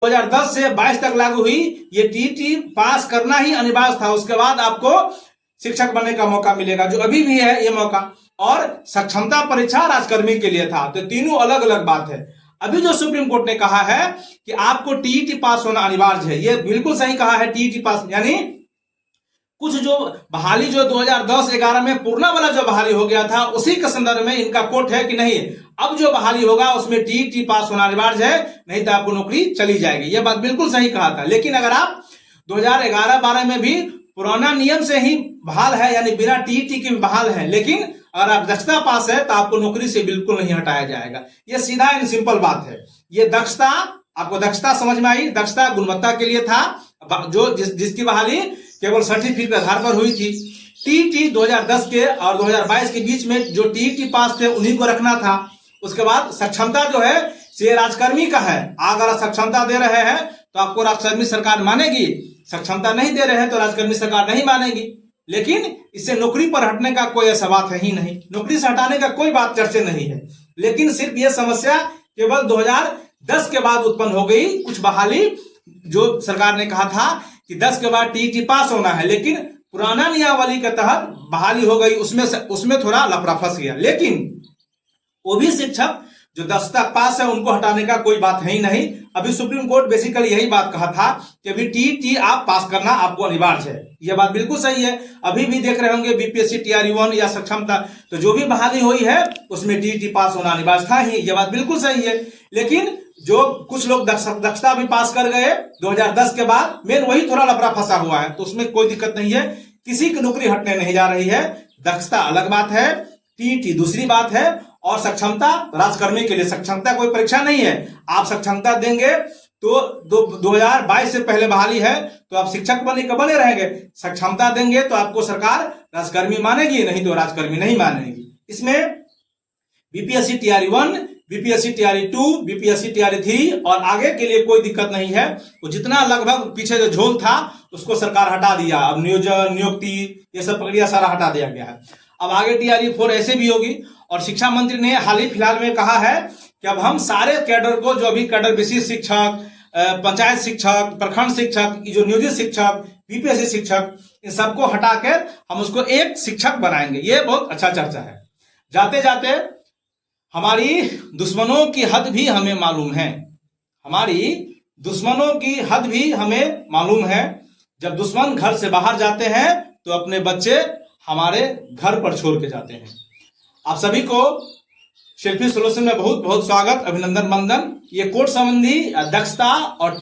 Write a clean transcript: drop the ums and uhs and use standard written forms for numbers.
2010 से 22 तक लागू हुई। ये टीईटी पास करना ही अनिवार्य था, उसके बाद आपको शिक्षक बनने का मौका मिलेगा, जो अभी भी है ये मौका। और सक्षमता परीक्षा राजकर्मी के लिए था। तो तीनों अलग अलग बात है। अभी जो सुप्रीम कोर्ट ने कहा है कि आपको टीईटी पास होना अनिवार्य है, ये बिल्कुल सही कहा है। टीईटी पास यानी कुछ जो बहाली जो 2010-11 में पूर्णा वाला जो बहाली हो गया था, उसी के संदर्भ में इनका कोर्ट है कि नहीं, अब जो बहाली होगा उसमें टीईटी पास होना अनिवार्य है, नहीं तो आपको नौकरी चली जाएगी। यह बात बिल्कुल सही कहा था। लेकिन अगर आप 2011-12 में भी पुराना नियम से ही बहाल है, यानी बिना टीईटी के बहाल है, लेकिन अगर आप दक्षता पास है तो आपको नौकरी से बिल्कुल नहीं हटाया जाएगा। यह सीधा एंड सिंपल बात है। ये दक्षता, आपको दक्षता समझ में आई? दक्षता गुणवत्ता के लिए था, जो जिसकी बहाली केवल सर्टिफिकेट के आधार पर हुई थी। टीईटी 2010 के और 2022 के बीच में जो टीईटी पास थे उन्हीं को रखना था। उसके बाद सक्षमता जो है ये राजकर्मी का है। अगर सक्षमता दे रहे हैं तो आपको राजकर्मी सरकार मानेगी, सक्षमता नहीं दे रहे हैं तो राजकर्मी सरकार नहीं मानेगी। लेकिन इससे नौकरी पर हटने का कोई ऐसा बात है ही नहीं, नौकरी से हटाने का कोई बात चर्चे नहीं है। लेकिन सिर्फ ये समस्या केवल 2010 के बाद उत्पन्न हो गई। कुछ बहाली जो सरकार ने कहा था कि 10 के बाद टीईटी पास होना है, लेकिन पुराना नियमावली के तहत बहाली हो गई, उसमें थोड़ा लफड़ा फंस गया। लेकिन वो भी शिक्षक जो 10 तक पास है उनको हटाने का कोई बात है ही नहीं। अभी सुप्रीम कोर्ट बेसिकली यही बात कहा था कि अभी टीईटी आप पास करना आपको अनिवार्य है। यह बात बिल्कुल सही है। अभी भी देख रहे होंगे बीपीएससी टीआरई 1 या सक्षमता, तो जो भी बहाली हुई है उसमें टीईटी पास होना अनिवार्य था ही। यह बात बिल्कुल सही है। लेकिन जो कुछ लोग दक्षता भी पास कर गए 2010 के बाद, मेन वही थोड़ा लफड़ा फंसा हुआ है, तो उसमें कोई दिक्कत नहीं है। किसी की नौकरी हटने नहीं जा रही है। दक्षता अलग बात है, टीईटी दूसरी बात है, और सक्षमता राजकर्मी के लिए। सक्षमता कोई परीक्षा नहीं है। आप सक्षमता देंगे तो 2022 से पहले बहाली है तो आप शिक्षक बने रहेंगे। सक्षमता देंगे तो आपको सरकार राजकर्मी मानेगी, नहीं तो राजकर्मी नहीं मानेगी। इसमें BPSC TRE 1, BPSC TRE 2, BPSC TRE 3 और आगे के लिए कोई दिक्कत नहीं है। वो जितना लगभग पीछे जो झोल था उसको सरकार हटा दिया। अब नियोजन, नियुक्ति, ये सब प्रक्रिया सारा हटा दिया गया है। अब आगे टीआरई 4 ऐसे भी होगी। और शिक्षा मंत्री ने हाल ही फिलहाल में कहा है कि अब हम सारे कैडर को, जो अभी कैडर विशिष्ट शिक्षक, पंचायत शिक्षक, प्रखंड शिक्षक, जो नियोजित शिक्षक, बीपीएससी शिक्षक, इन सबको हटाकर हम उसको एक शिक्षक बनाएंगे। ये बहुत अच्छा चर्चा है। जाते जाते हमारी दुश्मनों की हद भी हमें मालूम है। हमारी दुश्मनों की हद भी हमें मालूम है। जब दुश्मन घर से बाहर जाते हैं तो अपने बच्चे हमारे घर पर छोड़ के जाते हैं। आप सभी को शिल्पी सोल्यूशन में बहुत बहुत स्वागत, अभिनंदन, वंदन। ये कोर्स संबंधी दक्षता और